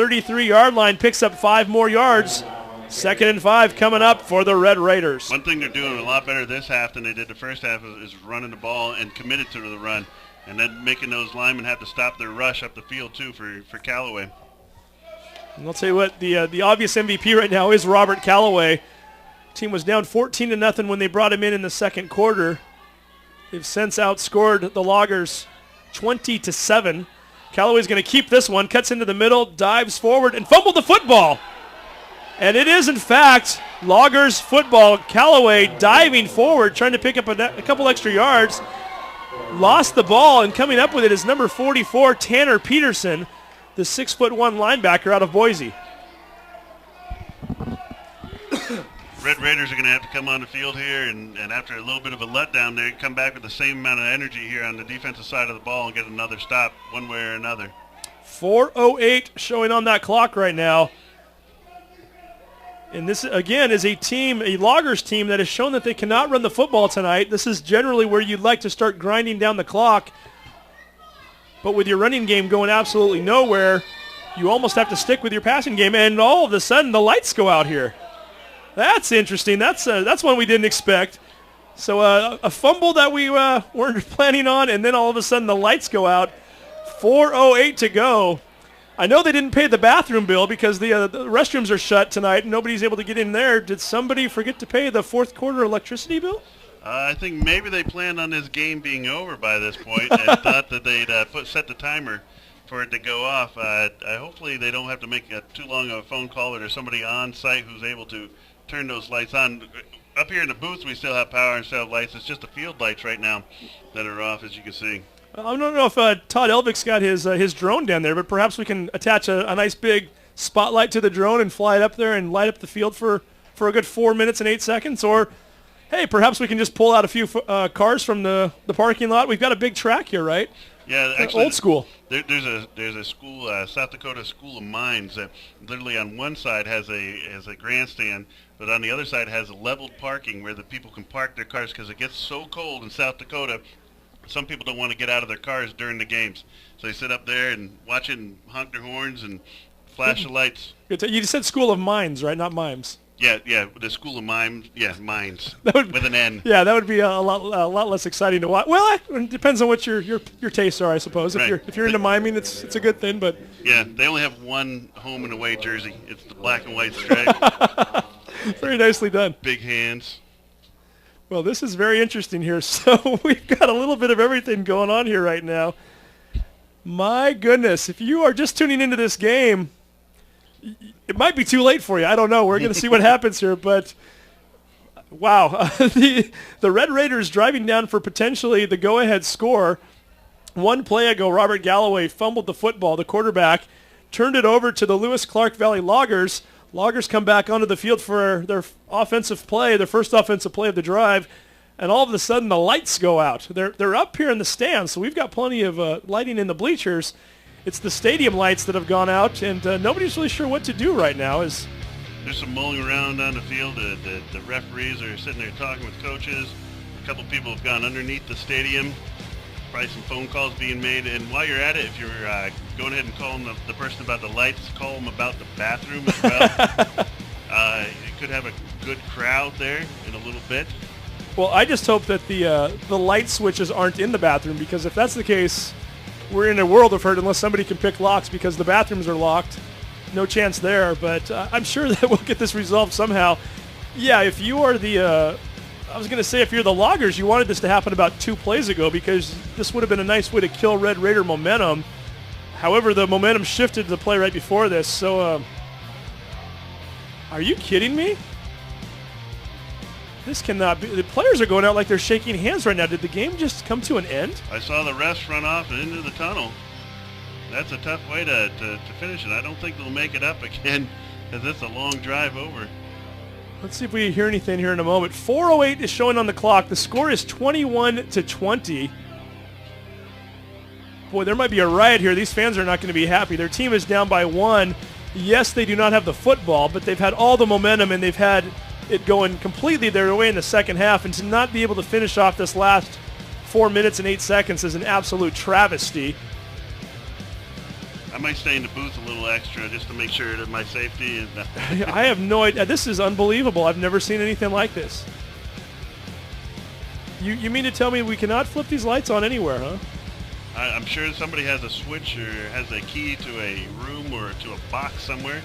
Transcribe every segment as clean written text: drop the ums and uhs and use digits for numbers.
33-yard line, picks up 5 more yards. 2nd and 5 coming up for the Red Raiders. One thing they're doing a lot better this half than they did the first half is running the ball and committed to the run, and then making those linemen have to stop their rush up the field too for Callaway. And I'll tell you what, the obvious MVP right now is Robert Callaway. Team was down 14-0 when they brought him in the second quarter. They've since outscored the Loggers 20-7. Callaway's going to keep this one, cuts into the middle, dives forward, and fumbled the football. And it is, in fact, Loggers football. Callaway diving forward, trying to pick up a couple extra yards. Lost the ball, and coming up with it is number 44, Tanner Peterson, the 6'1" linebacker out of Boise. Red Raiders are going to have to come on the field here, and after a little bit of a letdown, they come back with the same amount of energy here on the defensive side of the ball and get another stop one way or another. 4:08 showing on that clock right now. And this, again, is a Loggers team that has shown that they cannot run the football tonight. This is generally where you'd like to start grinding down the clock. But with your running game going absolutely nowhere, you almost have to stick with your passing game. And all of a sudden, the lights go out here. That's interesting. That's one we didn't expect. So a fumble that we weren't planning on, and then all of a sudden the lights go out. 4:08 to go. I know they didn't pay the bathroom bill because the restrooms are shut tonight and nobody's able to get in there. Did somebody forget to pay the fourth quarter electricity bill? I think maybe they planned on this game being over by this point and thought that they'd set the timer for it to go off. Hopefully they don't have to make too long of a phone call, or there's somebody on site who's able to turn those lights on. Up here in the booth, we still have power and still have lights. It's just the field lights right now that are off, as you can see. I don't know if Todd Elvick's got his drone down there, but perhaps we can attach a nice big spotlight to the drone and fly it up there and light up the field for a good 4 minutes and 8 seconds. Or, hey, perhaps we can just pull out a few cars from the parking lot. We've got a big track here, right? Yeah, actually, old school. There's a school, South Dakota School of Mines, that literally on one side has a grandstand, but on the other side has a leveled parking where the people can park their cars because it gets so cold in South Dakota. Some people don't want to get out of their cars during the games, so they sit up there and watch it and honk their horns and flash the lights. You said School of Mines, right? Not mimes. Yeah, the School of Mimes. Yeah, Mines with an N. Yeah, that would be a lot less exciting to watch. Well, it depends on what your tastes are, I suppose. Right. If you're into miming, it's a good thing. But yeah, they only have one home and away jersey. It's the black and white stripe. Very nicely done. Big hands. Well, this is very interesting here. So we've got a little bit of everything going on here right now. My goodness, if you are just tuning into this game, it might be too late for you. I don't know. We're going to see what happens here. But, wow, the Red Raiders driving down for potentially the go-ahead score. One play ago, Robert Galloway fumbled the football. The quarterback turned it over to the Lewis-Clark Valley Loggers. Loggers come back onto the field for their offensive play, their first offensive play of the drive, and all of a sudden the lights go out. They're up here in the stands, so we've got plenty of lighting in the bleachers. It's the stadium lights that have gone out, and nobody's really sure what to do right now. There's some mulling around on the field. The referees are sitting there talking with coaches. A couple people have gone underneath the stadium. Probably some phone calls being made. And while you're at it, if you're going ahead and calling the person about the lights, call them about the bathroom as well. You could have a good crowd there in a little bit. Well, I just hope that the light switches aren't in the bathroom, because if that's the case, we're in a world of hurt unless somebody can pick locks, because the bathrooms are locked. No chance there, but I'm sure that we'll get this resolved somehow. Yeah, if you are if you're the Loggers, you wanted this to happen about 2 plays ago, because this would have been a nice way to kill Red Raider momentum. However, the momentum shifted to the play right before this. So, are you kidding me? This cannot be. The players are going out like they're shaking hands right now. Did the game just come to an end? I saw the refs run off and into the tunnel. That's a tough way to finish it. I don't think they'll make it up again, because it's a long drive over. Let's see if we hear anything here in a moment. 4:08 is showing on the clock. The score is 21-20. Boy, there might be a riot here. These fans are not going to be happy. Their team is down by 1. Yes, they do not have the football, but they've had all the momentum, and they've had it going completely their way in the second half. And to not be able to finish off this last 4 minutes and 8 seconds is an absolute travesty. I might stay in the booth a little extra just to make sure that my safety is. I have no idea. This is unbelievable. I've never seen anything like this. You mean to tell me we cannot flip these lights on anywhere, huh? I'm sure somebody has a switch or has a key to a room or to a box somewhere,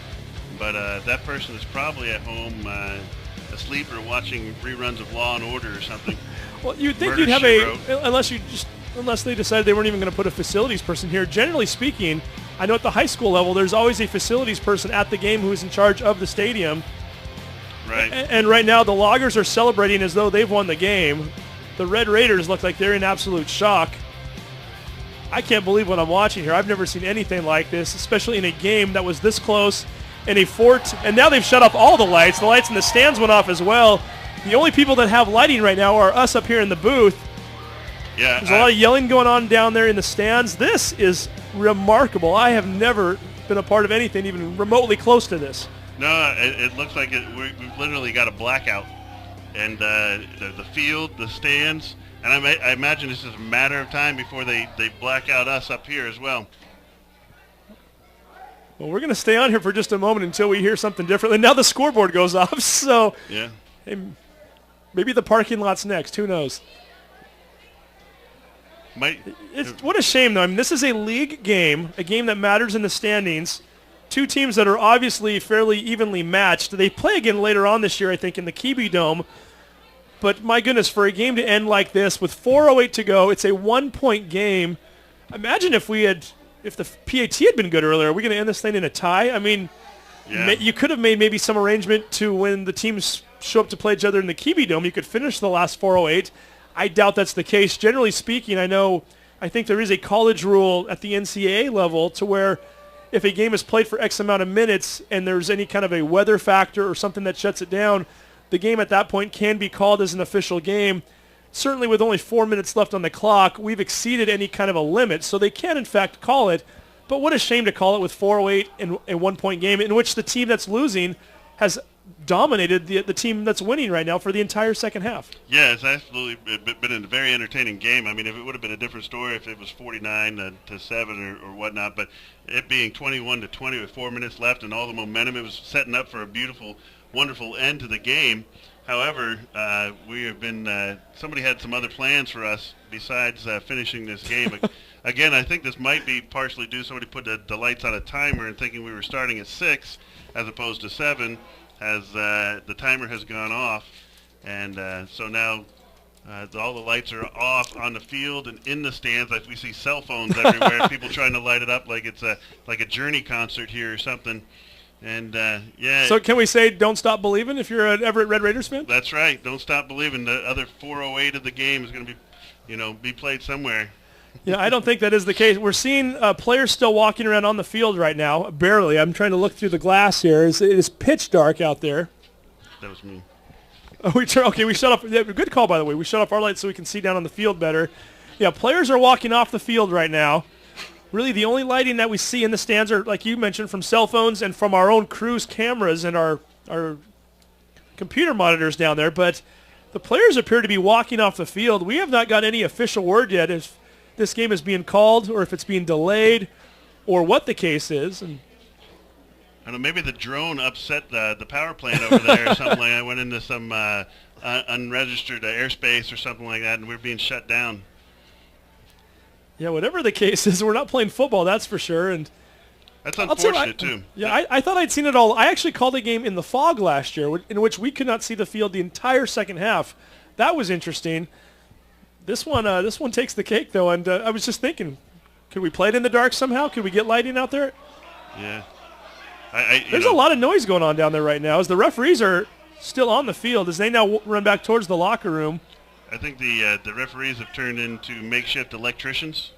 but that person is probably at home asleep or watching reruns of Law and Order or something. Well, you'd think Murder, you'd have She a, Wrote. unless they decided they weren't even going to put a facilities person here. Generally speaking, I know at the high school level, there's always a facilities person at the game who is in charge of the stadium. Right. And right now, the Loggers are celebrating as though they've won the game. The Red Raiders look like they're in absolute shock. I can't believe what I'm watching here. I've never seen anything like this, especially in a game that was this close. And now they've shut off all the lights. The lights in the stands went off as well. The only people that have lighting right now are us up here in the booth. Yeah. There's a lot of yelling going on down there in the stands. This is remarkable. I have never been a part of anything even remotely close to this. No, it looks like we've literally got a blackout. And the field, the stands, and I imagine this is a matter of time before they black out us up here as well. Well, we're going to stay on here for just a moment until we hear something different. And now the scoreboard goes off, so yeah. Hey, maybe the parking lot's next. Who knows? What a shame, though. I mean, this is a league game, a game that matters in the standings. Two teams that are obviously fairly evenly matched. They play again later on this year, I think, in the Kiwi Dome. But my goodness, for a game to end like this with 4:08 to go, it's a 1-point game. Imagine if the PAT had been good earlier. Are we going to end this thing in a tie? I mean, yeah. You could have made maybe some arrangement to when the teams show up to play each other in the Kiwi Dome, you could finish the last 4:08. I doubt that's the case. Generally speaking, I think there is a college rule at the NCAA level to where if a game is played for X amount of minutes and there's any kind of a weather factor or something that shuts it down, the game at that point can be called as an official game. Certainly with only 4 minutes left on the clock, we've exceeded any kind of a limit, so they can in fact call it. But what a shame to call it with 4:08 in a 1-point game in which the team that's losing has dominated the team that's winning right now for the entire second half. Yeah, it's absolutely been a very entertaining game. I mean, if it would have been a different story if it was 49-7 or whatnot, but it being 21-20 with 4 minutes left and all the momentum, it was setting up for a beautiful, wonderful end to the game. However, we have been somebody had some other plans for us besides finishing this game. Again, I think this might be partially due somebody put the lights on a timer and thinking we were starting at 6 as opposed to 7. As the timer has gone off, and so now all the lights are off on the field and in the stands. Like we see cell phones everywhere, people trying to light it up like it's like a Journey concert here or something. And yeah. So can we say don't stop believing if you're an Everett Red Raiders fan? That's right. Don't stop believing. The other 4:08 of the game is going to be played somewhere. Yeah, I don't think that is the case. We're seeing players still walking around on the field right now, barely. I'm trying to look through the glass here. It is pitch dark out there. That was me. We shut off. Yeah, good call, by the way. We shut off our lights so we can see down on the field better. Yeah, players are walking off the field right now. Really, the only lighting that we see in the stands are, like you mentioned, from cell phones and from our own crew's cameras and our computer monitors down there. But the players appear to be walking off the field. We have not got any official word yet if this game is being called or if it's being delayed or what the case is. And I don't know, maybe the drone upset the power plant over there or something like that. I went into some unregistered airspace or something like that, and we're being shut down. Yeah, whatever the case is, we're not playing football, that's for sure. And that's unfortunate, too. Yeah, I thought I'd seen it all. I actually called a game in the fog last year in which we could not see the field the entire second half. That was interesting. This one takes the cake, though, and I was just thinking, could we play it in the dark somehow? Could we get lighting out there? Yeah. There's a lot of noise going on down there right now as the referees are still on the field as they now run back towards the locker room. I think the referees have turned into makeshift electricians,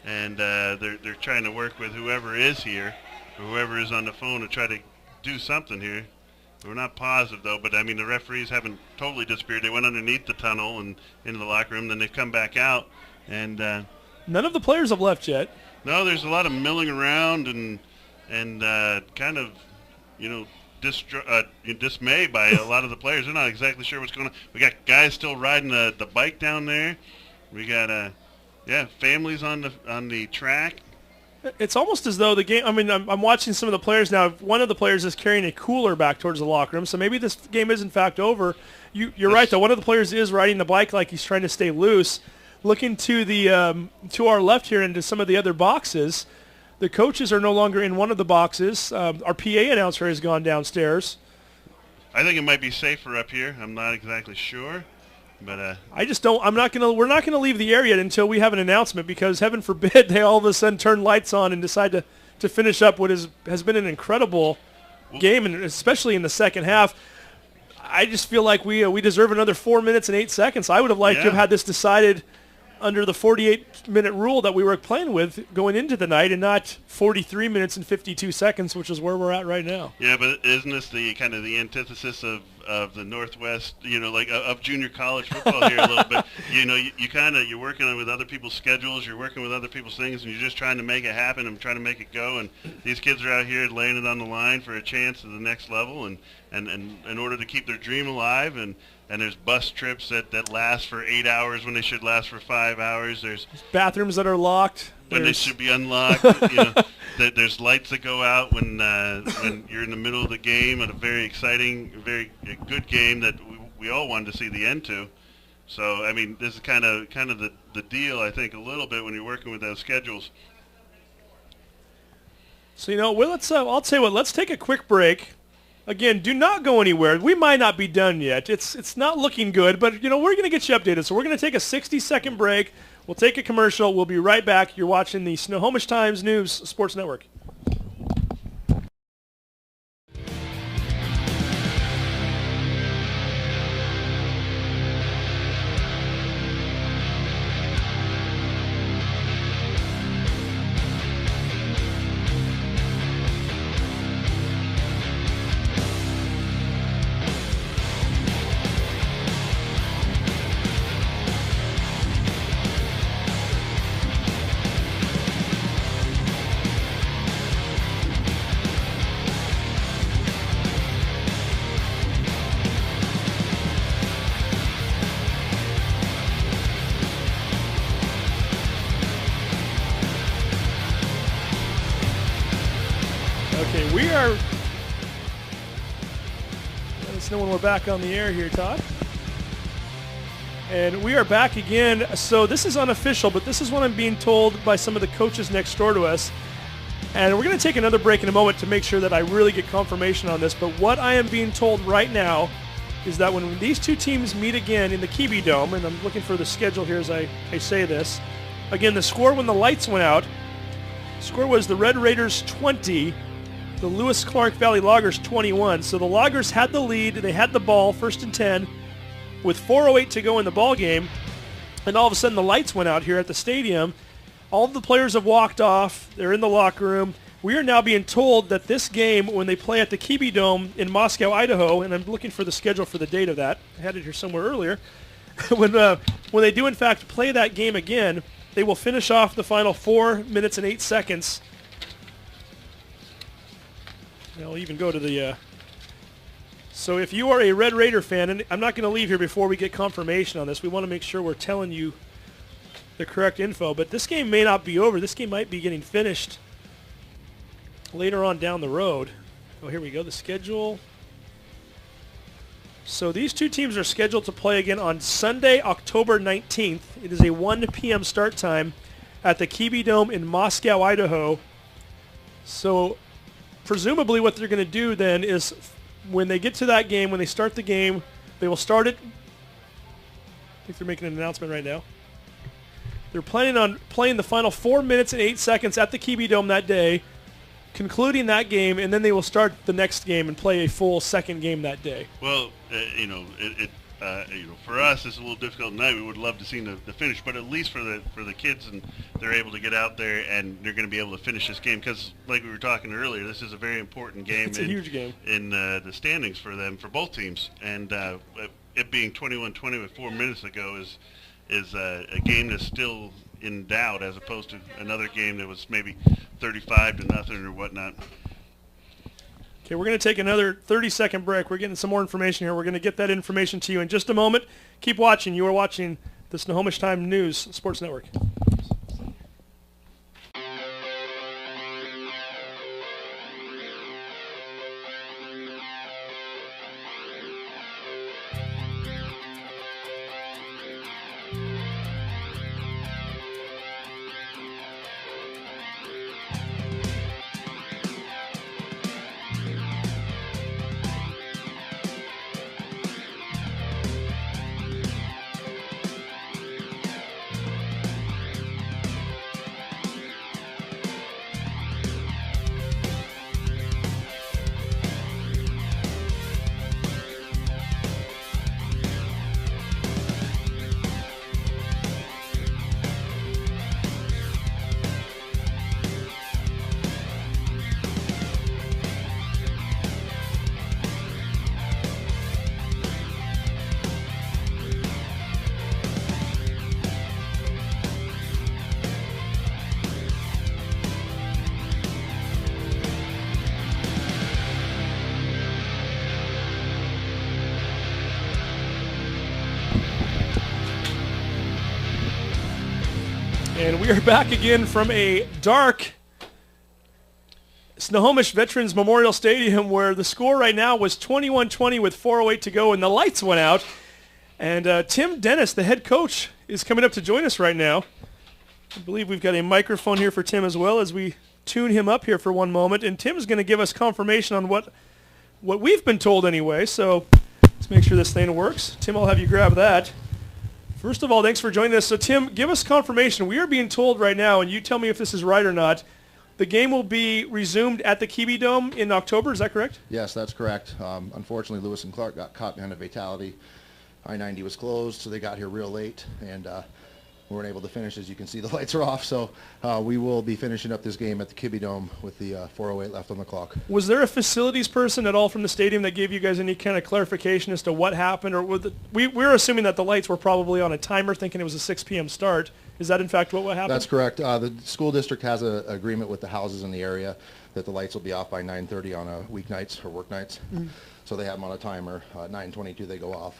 and they're trying to work with whoever is here, or whoever is on the phone to try to do something here. We're not positive, though, but, I mean, the referees haven't totally disappeared. They went underneath the tunnel and into the locker room, then they've come back out. And none of the players have left yet. No, there's a lot of milling around and kind of, dismay by a lot of the players. They're not exactly sure what's going on. We got guys still riding the bike down there. We got, families on the track. It's almost as though the game, I mean, I'm watching some of the players now. One of the players is carrying a cooler back towards the locker room, so maybe this game is in fact over. You're right, though. One of the players is riding the bike like he's trying to stay loose. Looking to the to our left here into some of the other boxes, the coaches are no longer in one of the boxes. Our PA announcer has gone downstairs. I think it might be safer up here. I'm not exactly sure. But I just don't. We're not gonna leave the area until we have an announcement, because heaven forbid they all of a sudden turn lights on and decide to finish up what has been an incredible game, and especially in the second half. I just feel like we deserve another 4 minutes and 8 seconds. I would have liked to have had this decided under the 48-minute rule that we were playing with going into the night, and not 43 minutes and 52 seconds, which is where we're at right now. Yeah, but isn't this the kind of the antithesis of the Northwest, like of junior college football here a little bit? You're working with other people's schedules, you're working with other people's things, and you're just trying to make it happen and trying to make it go. And these kids are out here laying it on the line for a chance to the next level, and in order to keep their dream alive. And there's bus trips that last for 8 hours when they should last for 5 hours. There's bathrooms that are locked when they should be unlocked. There's lights that go out when you're in the middle of the game at a very exciting, very good game that we all wanted to see the end to. So I mean, this is kind of the deal, I think, a little bit when you're working with those schedules. So let's I'll tell you what. Let's take a quick break. Again, do not go anywhere. We might not be done yet. It's not looking good, but we're going to get you updated. So we're going to take a 60-second break. We'll take a commercial. We'll be right back. You're watching the Snohomish Times News Sports Network. Okay, we are... Let us know when we're back on the air here, Todd. And we are back again. So this is unofficial, but this is what I'm being told by some of the coaches next door to us. And we're going to take another break in a moment to make sure that I really get confirmation on this. But what I am being told right now is that when these two teams meet again in the Kiwi Dome, and I'm looking for the schedule here as I say this, again, the score when the lights went out, the score was the Red Raiders 20, the Lewis Clark Valley Loggers 21. So the Loggers had the lead. They had the ball, 1st and 10, with 4:08 to go in the ball game. And all of a sudden the lights went out here at the stadium. All of the players have walked off. They're in the locker room. We are now being told that this game, when they play at the Kiwi Dome in Moscow, Idaho, and I'm looking for the schedule for the date of that. I had it here somewhere earlier. when they do, in fact, play that game again, they will finish off the final 4 minutes and 8 seconds. I'll even go to the... So if you are a Red Raider fan, and I'm not going to leave here before we get confirmation on this. We want to make sure we're telling you the correct info. But this game may not be over. This game might be getting finished later on down the road. Oh, here we go. The schedule. So these two teams are scheduled to play again on Sunday, October 19th. It is a 1 p.m. start time at the Kiwi Dome in Moscow, Idaho. So presumably what they're going to do then is when they get to that game, when they start the game, they will start it. I think they're making an announcement right now. They're planning on playing the final 4 minutes and 8 seconds at the Kiwi Dome that day, concluding that game, and then they will start the next game and play a full second game that day. Well, for us, it's a little difficult tonight. We would love to see the finish, but at least for the kids, and they're able to get out there and they're going to be able to finish this game because, like we were talking earlier, this is a very important game. It's a huge game in the standings for them, for both teams, and it being 21-20 with 4 minutes ago is a game that's still in doubt, as opposed to another game that was maybe 35-0 or whatnot. Okay, we're going to take another 30-second break. We're getting some more information here. We're going to get that information to you in just a moment. Keep watching. You are watching the Snohomish Times News Sports Network. And we are back again from a dark Snohomish Veterans Memorial Stadium where the score right now was 21-20 with 4:08 to go and the lights went out. And Tim Dennis, the head coach, is coming up to join us right now. I believe we've got a microphone here for Tim as well as we tune him up here for one moment. And Tim's going to give us confirmation on what we've been told anyway. So let's make sure this thing works. Tim, I'll have you grab that. First of all, thanks for joining us. So, Tim, give us confirmation. We are being told right now, and you tell me if this is right or not, the game will be resumed at the Kiwi Dome in October. Is that correct? Yes, that's correct. Unfortunately, Lewis and Clark got caught behind a fatality. I-90 was closed, so they got here real late, and we weren't able to finish. As you can see, the lights are off, so we will be finishing up this game at the Kiwi Dome with the 4:08 left on the clock. Was there a facilities person at all from the stadium that gave you guys any kind of clarification as to what happened? Or we're assuming that the lights were probably on a timer, thinking it was a 6 p.m. start. Is that, in fact, what happened? That's correct. The school district has an agreement with the houses in the area that the lights will be off by 9:30 on weeknights or work nights. Mm-hmm. So they have them on a timer. 9:22 they go off.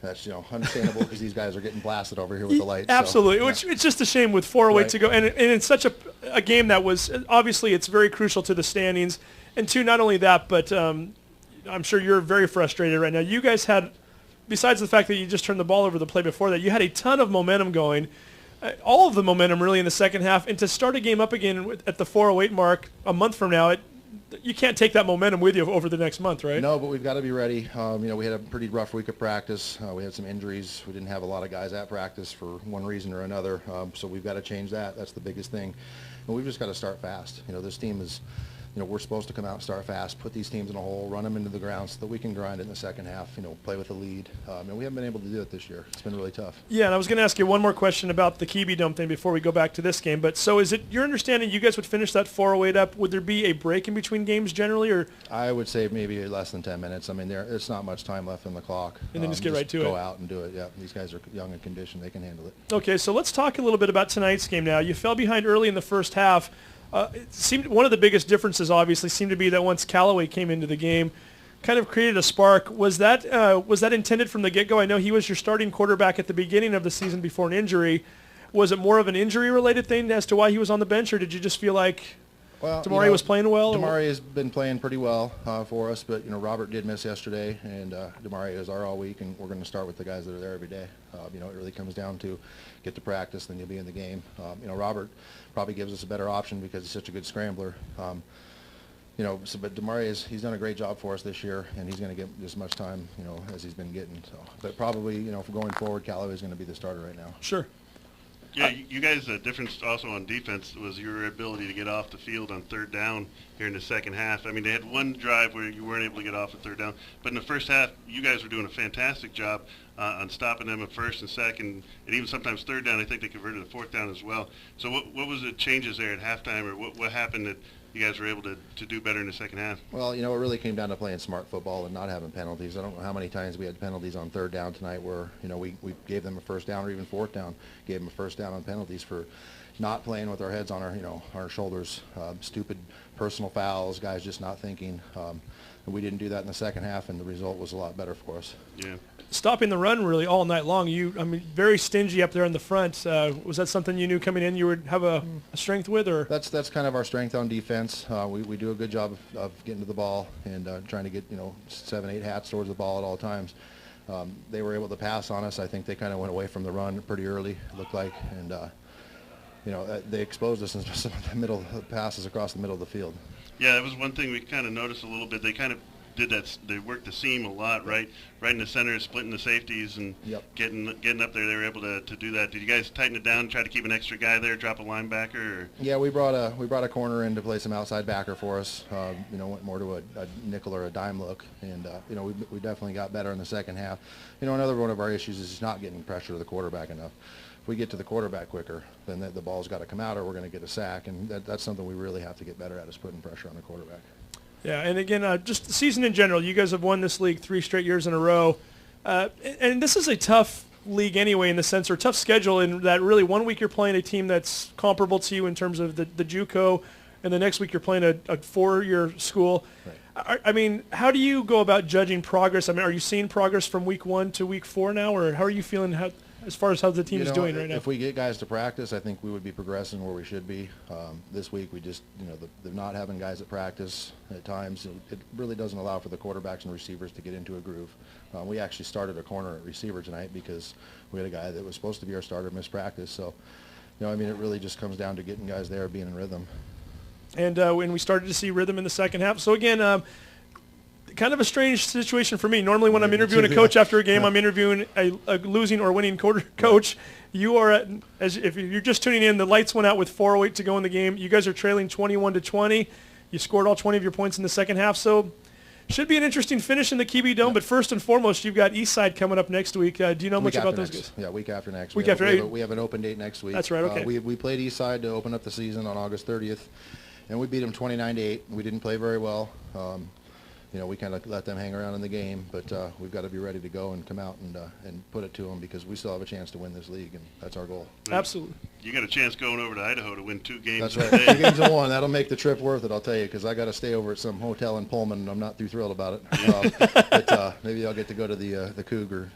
That's understandable because these guys are getting blasted over here with the lights. Absolutely. So, yeah. It's just a shame with 4:08 to go. And it's such a game that was, obviously it's very crucial to the standings. And two, not only that, but I'm sure you're very frustrated right now. You guys had, besides the fact that you just turned the ball over the play before that, you had a ton of momentum going. All of the momentum really in the second half. And to start a game up again at the 4:08 mark a month from now, you can't take that momentum with you over the next month, right? No, but we've got to be ready. We had a pretty rough week of practice. We had some injuries. We didn't have a lot of guys at practice for one reason or another. So we've got to change that. That's the biggest thing. And we've just got to start fast. This team is, we're supposed to come out and start fast, put these teams in a hole, run them into the ground so that we can grind it in the second half, play with the lead. And we haven't been able to do it this year. It's been really tough. Yeah, and I was going to ask you one more question about the Kiwi Dome thing before we go back to this game. But so is it your understanding you guys would finish that 4:08 up? Would there be a break in between games generally? Or I would say maybe less than 10 minutes. I mean, there's not much time left on the clock. And then just get right to it. Go out and do it. Yeah, these guys are young and conditioned. They can handle it. Okay, so let's talk a little bit about tonight's game now. You fell behind early in the first half. It seemed one of the biggest differences, obviously, seemed to be that once Callaway came into the game, kind of created a spark. Was that intended from the get-go? I know he was your starting quarterback at the beginning of the season before an injury. Was it more of an injury-related thing as to why he was on the bench, or did you just feel like Damari was playing well? Damari has been playing pretty well for us, but Robert did miss yesterday, and Damari is our all week, and we're going to start with the guys that are there every day. It really comes down to get to practice, then you'll be in the game. Robert probably gives us a better option because he's such a good scrambler. But Damari he's done a great job for us this year, and he's going to get as much time as he's been getting. So, but probably for going forward, Callaway is going to be the starter right now. Sure. Yeah, you guys, the difference also on defense was your ability to get off the field on third down here in the second half. I mean, they had one drive where you weren't able to get off the third down, but in the first half, you guys were doing a fantastic job on stopping them at first and second, and even sometimes third down. I think they converted the fourth down as well. So what was the changes there at halftime, or what happened that you guys were able to do better in the second half? Well, it really came down to playing smart football and not having penalties. I don't know how many times we had penalties on third down tonight where, we gave them a first down or even fourth down, gave them a first down on penalties for not playing with our heads on our shoulders, stupid personal fouls, guys just not thinking. And we didn't do that in the second half, and the result was a lot better for us. Yeah. Stopping the run really all night long. Very stingy up there in the front. Was that something you knew coming in you would have a strength with, or? That's kind of our strength on defense. We do a good job of getting to the ball and trying to get 7-8 hats towards the ball at all times. They were able to pass on us. I think they kind of went away from the run pretty early, it looked like, and they exposed us in some of the middle passes across the middle of the field. Yeah, that was one thing we kind of noticed a little bit. They kind of did that. They worked the seam a lot, right in the center, splitting the safeties and getting up there. They were able to do that. Did you guys tighten it down, try to keep an extra guy there, drop a linebacker? Or? Yeah, we brought a corner in to play some outside backer for us. Went more to a nickel or a dime look, and we definitely got better in the second half. Another one of our issues is just not getting pressure to the quarterback enough. If we get to the quarterback quicker, then the ball's got to come out or we're going to get a sack, and that's something we really have to get better at, is putting pressure on the quarterback. Yeah, and again, just the season in general, you guys have won this league 3 straight years in a row. And this is a tough league anyway in the sense, or tough schedule in that really 1 week you're playing a team that's comparable to you in terms of the JUCO, and the next week you're playing a 4-year school. Right. I mean, how do you go about judging progress? I mean, are you seeing progress from week 1 to week 4 now, or how are you feeling? as far as how the team is doing right now? If we get guys to practice, I think we would be progressing where we should be. This week, we just, they're not having guys at practice at times. It really doesn't allow for the quarterbacks and receivers to get into a groove. We actually started a corner at receiver tonight because we had a guy that was supposed to be our starter miss practice. So, it really just comes down to getting guys there, being in rhythm. And when we started to see rhythm in the second half. So again, kind of a strange situation for me. Normally when I'm interviewing a coach after a game, I'm interviewing a losing or winning coach. You are, if you're just tuning in, the lights went out with 4:08 to go in the game. You guys are trailing 21-20. You scored all 20 of your points in the second half. So should be an interesting finish in the Kiwi Dome. But first and foremost, you've got Eastside coming up next week. Do you know much about those guys? Yeah, week after next. We have an open date next week. That's right, okay. We played Eastside to open up the season on August 30th. And we beat them 29-8. We didn't play very well. We kind of let them hang around in the game, but we've got to be ready to go and come out and put it to them because we still have a chance to win this league, and that's our goal. Absolutely. You got a chance going over to Idaho to win 2 games. That's right. 2 games in 1. That'll make the trip worth it, I'll tell you, because I got to stay over at some hotel in Pullman, and I'm not too thrilled about it. But maybe I'll get to go to the Cougar,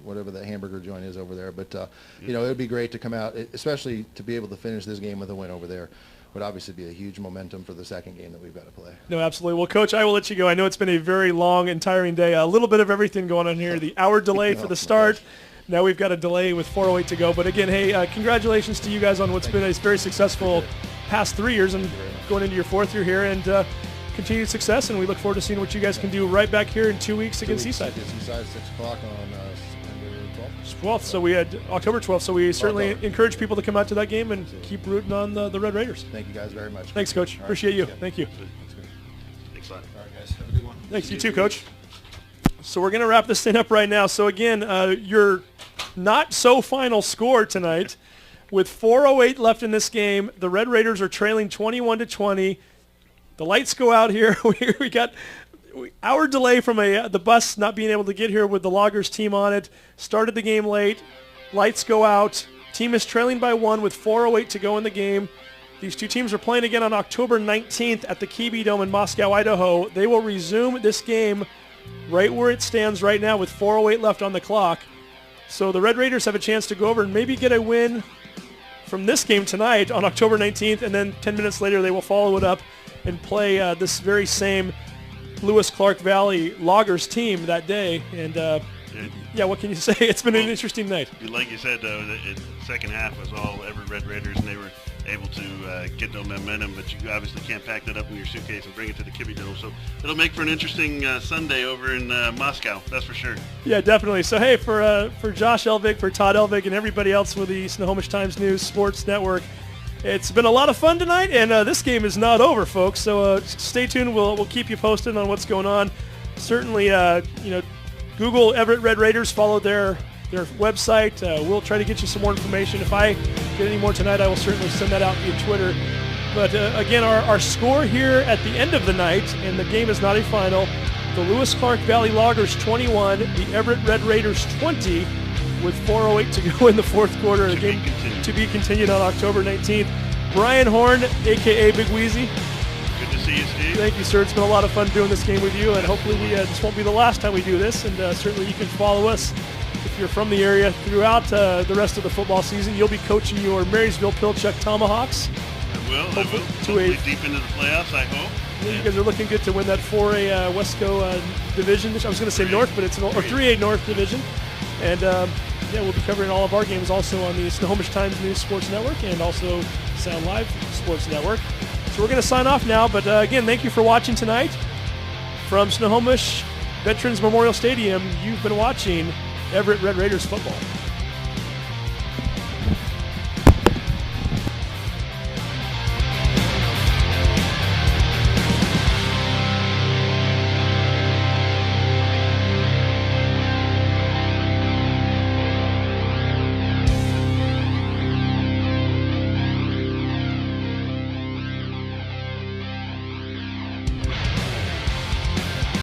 whatever the hamburger joint is over there. But it would be great to come out, especially to be able to finish this game with a win over there. Would obviously be a huge momentum for the second game that we've got to play. No, absolutely. Well, Coach, I will let you go. I know it's been a very long and tiring day. A little bit of everything going on here. The hour delay for the start. Now we've got a delay with 4:08 to go. But again, hey, congratulations to you guys on what's been a very successful past 3 years and going into your 4th year here. And continued success. And we look forward to seeing what you guys can do right back here in 2 weeks against Eastside. Eastside, 6 o'clock on 12th, so we had October 12th, so we certainly encourage people to come out to that game and keep rooting on the Red Raiders. Thank you guys very much. Thanks, Coach. Right. Appreciate you. Thank you. Thanks a lot. All right, guys. Have a good one. Thanks. You too, Coach. So we're going to wrap this thing up right now. So again, your not-so-final score tonight, with 4:08 left in this game, the Red Raiders are trailing 21-20. The lights go out here. We got hour delay from the bus not being able to get here with the Loggers team on it. Started the game late. Lights go out. Team is trailing by 1 with 4:08 to go in the game. These two teams are playing again on October 19th at the Kiwi Dome in Moscow, Idaho. They will resume this game right where it stands right now with 4:08 left on the clock. So the Red Raiders have a chance to go over and maybe get a win from this game tonight on October 19th, and then 10 minutes later they will follow it up and play this very same Lewis-Clark Valley Loggers team that day. And yeah, what can you say? It's been an interesting night. Like you said, though, the second half was all every Red Raiders, and they were able to get no momentum, but you obviously can't pack that up in your suitcase and bring it to the Kiwi Dome. So it'll make for an interesting Sunday over in Moscow, that's for sure. Yeah, definitely. So hey, for Josh Elvig, for Todd Elvig, and everybody else with the Snohomish Times News Sports Network, it's been a lot of fun tonight, and this game is not over, folks. So stay tuned. We'll keep you posted on what's going on. Certainly, Google Everett Red Raiders. Follow their website. We'll try to get you some more information. If I get any more tonight, I will certainly send that out via Twitter. But again, our score here at the end of the night, and the game is not a final. The Lewis-Clark Valley Loggers 21, the Everett Red Raiders 20. With 4:08 to go in the 4th quarter. The game to be continued on October 19th. Brian Horn, a.k.a. Big Wheezy. Good to see you, Steve. Thank you, sir. It's been a lot of fun doing this game with you, and hopefully this won't be the last time we do this. And certainly you can follow us if you're from the area throughout the rest of the football season. You'll be coaching your Marysville Pilchuck Tomahawks. I will. Hopefully deep into the playoffs, I hope. Yeah, you guys are looking good to win that 4A Wesco division. I was going to say North, but it's or 3A North division. And yeah, we'll be covering all of our games also on the Snohomish Times News Sports Network and also Sound Live Sports Network. So we're going to sign off now, but again, thank you for watching tonight. From Snohomish Veterans Memorial Stadium, you've been watching Everett Red Raiders football.